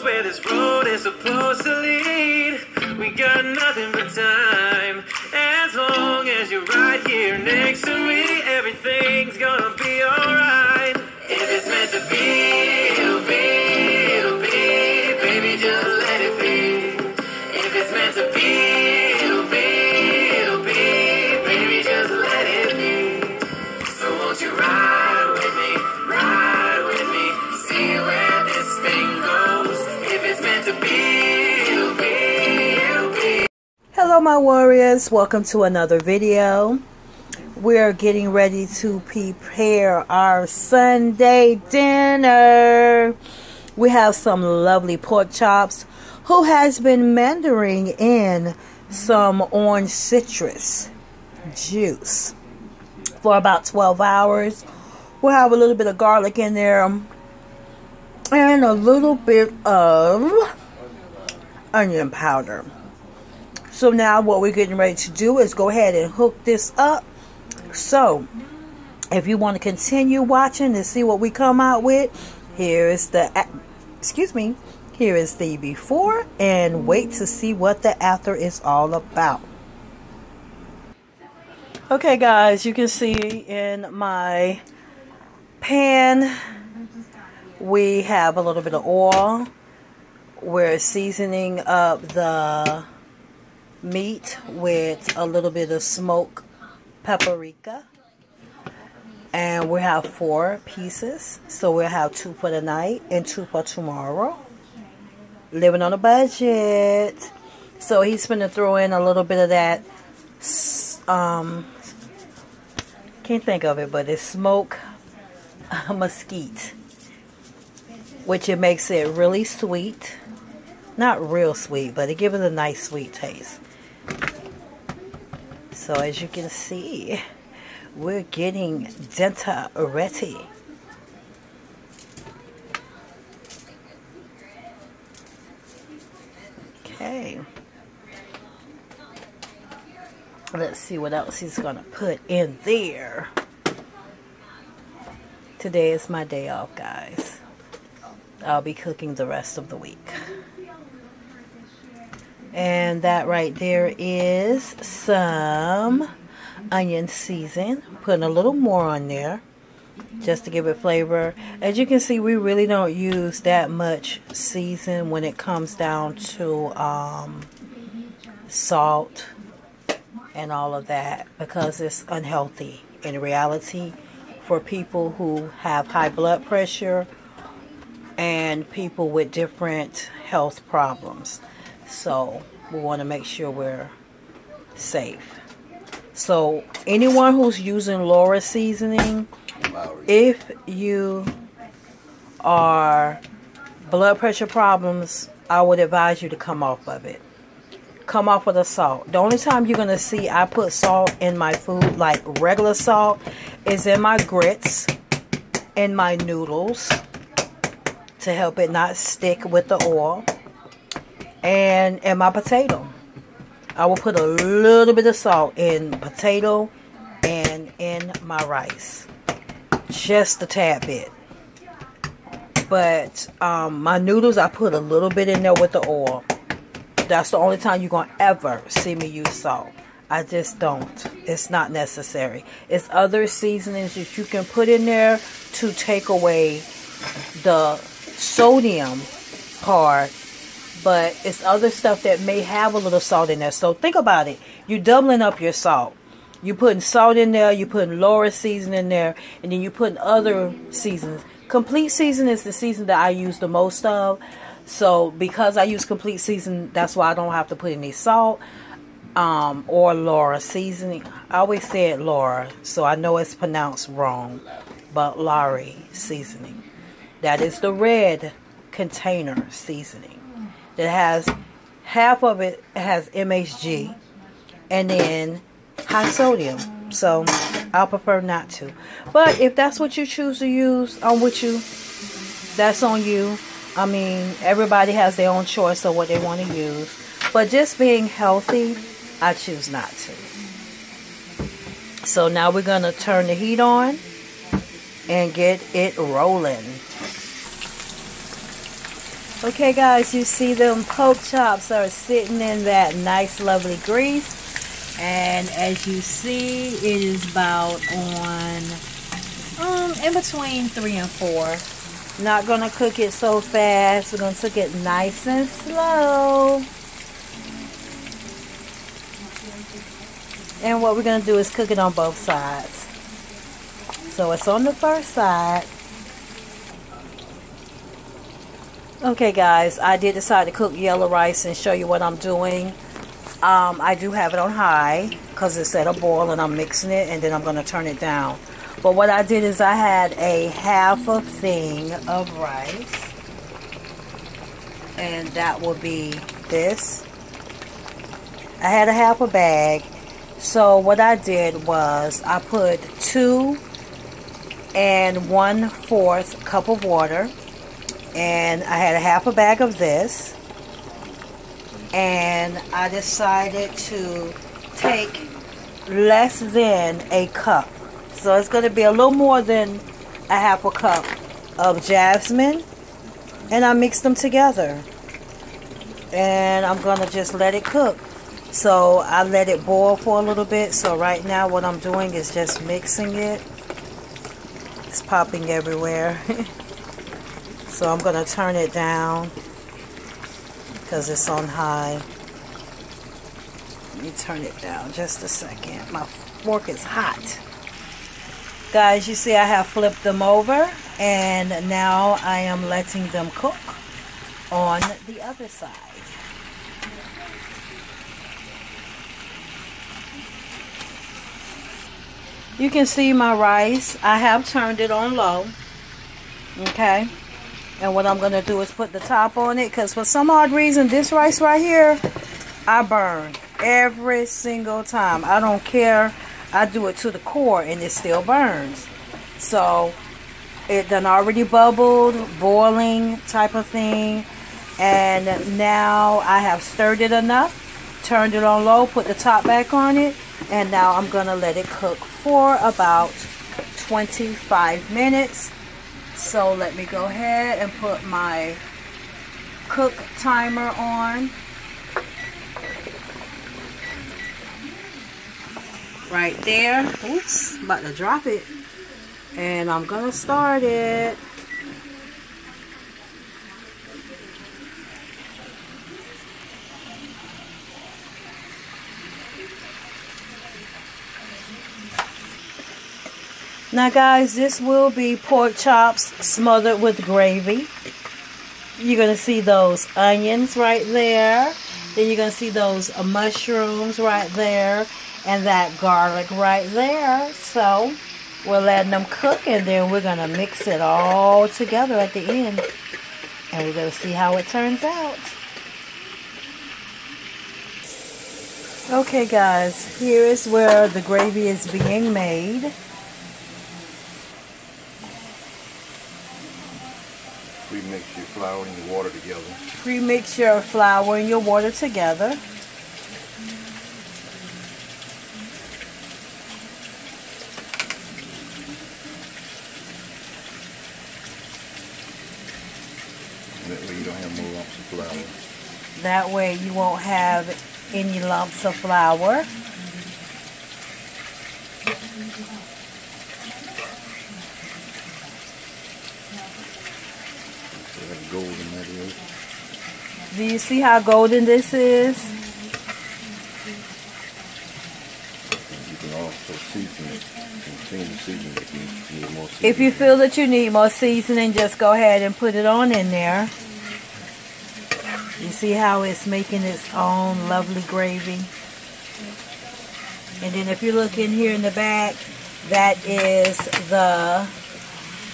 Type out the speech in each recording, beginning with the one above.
knows where this road is supposed to lead. We got nothing but time. As long as you're right here next to me, everything's gonna be alright. If it's meant to be, it'll be, it'll be. Baby, just let it be. If it's meant to be, it'll be, it'll be. Baby, just let it be. So won't you ride with me, ride with me, see where this thing goes. If it's meant to be, it'll be, it'll be. Hello my warriors, welcome to another video. We're getting ready to prepare our Sunday dinner. We have some lovely pork chops. Who has been mandarin in some orange citrus juice for about 12 hours. We'll have a little bit of garlic in there and a little bit of onion powder. So now what we're getting ready to do is go ahead and hook this up. So if you want to continue watching and see what we come out with, here is the here is the before, and wait to see what the after is all about. Okay guys, you can see in my pan we have a little bit of oil. We're seasoning up the meat with a little bit of smoked paprika, and we have 4 pieces, so we'll have 2 for the night and 2 for tomorrow. Living on a budget. So he's gonna throw in a little bit of that can't think of it, but it's smoked mesquite, which it makes it really sweet. Not real sweet, but it gives it a nice sweet taste. So as you can see, we're getting dinner ready. Okay. Let's see what else he's gonna put in there. Today is my day off, guys. I'll be cooking the rest of the week. And that right there is some onion season. Putting a little more on there just to give it flavor. As you can see, we really don't use that much season when it comes down to salt and all of that, because it's unhealthy in reality for people who have high blood pressure and people with different health problems. So we want to make sure we're safe. So anyone who's using Laura seasoning, if you are blood pressure problems, I would advise you to come off of it. Come off with the salt. The only time you're going to see I put salt in my food, like regular salt, is in my grits, in my noodles, to help it not stick with the oil, and in my potato. I will put a little bit of salt in potato and in my rice. Just a tad bit. But my noodles, I put a little bit in there with the oil. That's the only time you're going to ever see me use salt. I just don't. It's not necessary. It's other seasonings that you can put in there to take away the sodium part. But it's other stuff that may have a little salt in there. So think about it. You're doubling up your salt. You're putting salt in there. You're putting Laura seasoning in there. And then you're putting other seasons. Complete season is the season that I use the most of. So because I use complete season, that's why I don't have to put any salt or Laura seasoning. I always say it Laura, so I know it's pronounced wrong. But Laura seasoning. That is the red container seasoning. That has, half of it has MSG and then high sodium. So I'll prefer not to. But if that's what you choose to use, I'm with you. That's on you. I mean, everybody has their own choice of what they want to use. But just being healthy, I choose not to. So now we're going to turn the heat on and get it rolling. Okay guys, you see them pork chops are sitting in that nice lovely grease. And as you see, it is about on in between 3 and 4. Not gonna cook it so fast. We're gonna cook it nice and slow. And what we're gonna do is cook it on both sides. So it's on the first side. Okay guys, I did decide to cook yellow rice and show you what I'm doing. I do have it on high because it's at a boil and I'm mixing it, and then I'm going to turn it down. But what I did is I had a half a thing of rice, and that will be this. I had a half a bag. So what I did was I put 2 1/4 cup of water, and I had a half a bag of this. And I decided to take less than a cup. So it's going to be a little more than a half a cup of jasmine. And I mixed them together. And I'm going to just let it cook. So I let it boil for a little bit. So right now what I'm doing is just mixing it. It's popping everywhere. So I'm going to turn it down because it's on high. Let me turn it down just a second. My fork is hot. Guys, you see I have flipped them over, and now I am letting them cook on the other side. You can see my rice. I have turned it on low. Okay. And what I'm going to do is put the top on it, because for some odd reason, this rice right here, I burn every single time. I don't care. I do it to the core and it still burns. So it done already bubbled, boiling type of thing. And now I have stirred it enough, turned it on low, put the top back on it. And now I'm going to let it cook for about 25 minutes. So let me go ahead and put my cook timer on. Right there. Oops, about to drop it. And I'm going to start it. Now guys, this will be pork chops smothered with gravy. You're going to see those onions right there. Then you're going to see those mushrooms right there. And that garlic right there. So we're letting them cook, and then we're going to mix it all together at the end. And we're going to see how it turns out. Okay guys, here is where the gravy is being made. Pre-mix your flour and your water together. Pre-mix your flour and your water together. That way you don't have more lumps of flour. That way you won't have any lumps of flour. Golden that is. Do you see how golden this is? You can also season it. Continue to season it if you need more seasoning. If you feel that you need more seasoning, just go ahead and put it on in there. You see how it's making its own lovely gravy? And then if you look in here in the back, that is the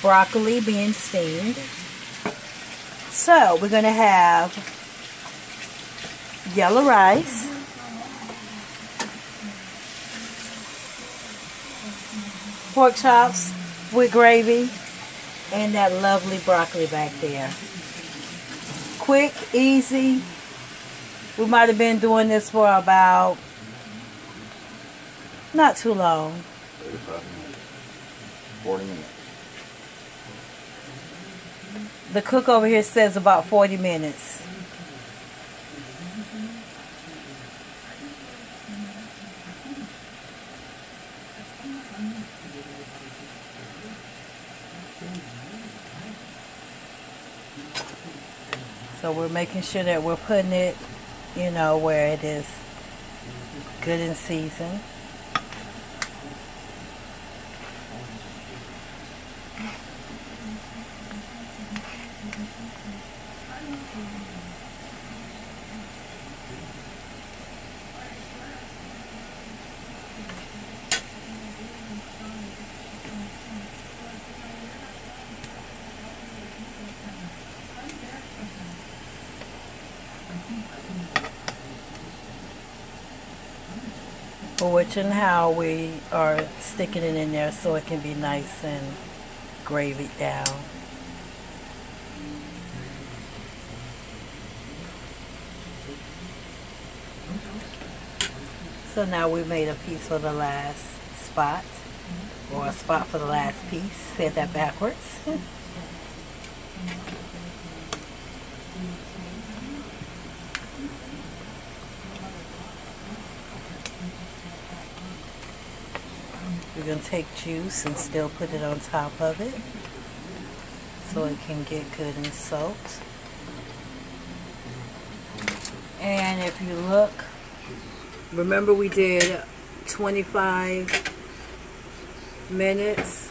broccoli being steamed. So we're going to have yellow rice, pork chops with gravy, and that lovely broccoli back there. Quick, easy. We might have been doing this for about not too long. 35 minutes. 40 minutes. The cook over here says about 40 minutes. So we're making sure that we're putting it, you know, where it is good in season. Which and how we are sticking it in there so it can be nice and gravied down. So now we made a piece for the last spot, or a spot for the last piece. Said that backwards. We're going to take juice and still put it on top of it so it can get good and soaked. And if you look, remember we did 25 minutes.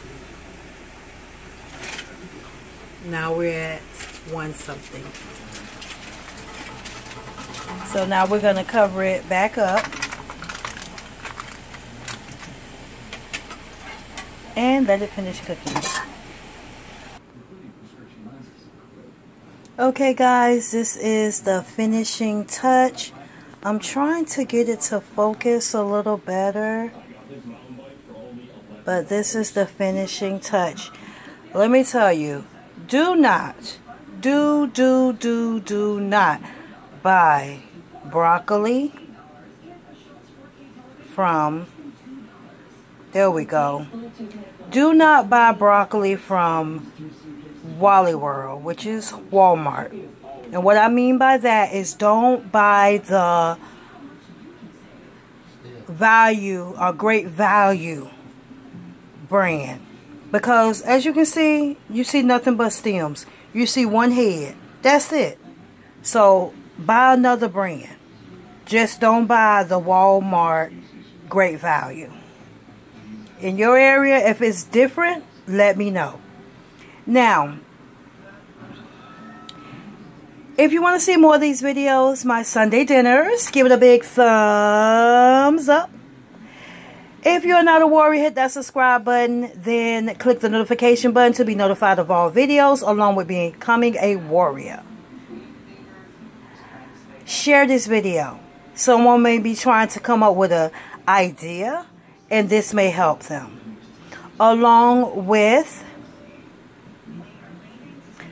Now we're at 1 something. So now we're going to cover it back up. And let it finish cooking. Okay guys, this is the finishing touch. I'm trying to get it to focus a little better, but this is the finishing touch. Let me tell you, do not buy broccoli from, there we go. Do not buy broccoli from Wally World, which is Walmart. And what I mean by that is don't buy the value or great value brand. Because as you can see, you see nothing but stems. You see one head. That's it. So buy another brand. Just don't buy the Walmart great value. In your area, if it's different, let me know. Now, if you want to see more of these videos, my Sunday dinners, give it a big thumbs up. If you're not a warrior, hit that subscribe button. Then click the notification button to be notified of all videos, along with becoming a warrior. Share this video. Someone may be trying to come up with an idea, and this may help them. Along with,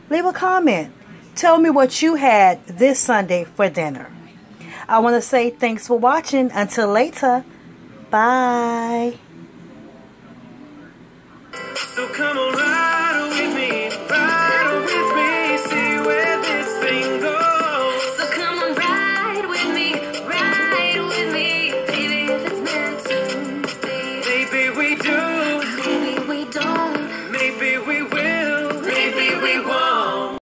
leave a comment. Tell me what you had this Sunday for dinner. I want to say thanks for watching. Until later. Bye. So come on.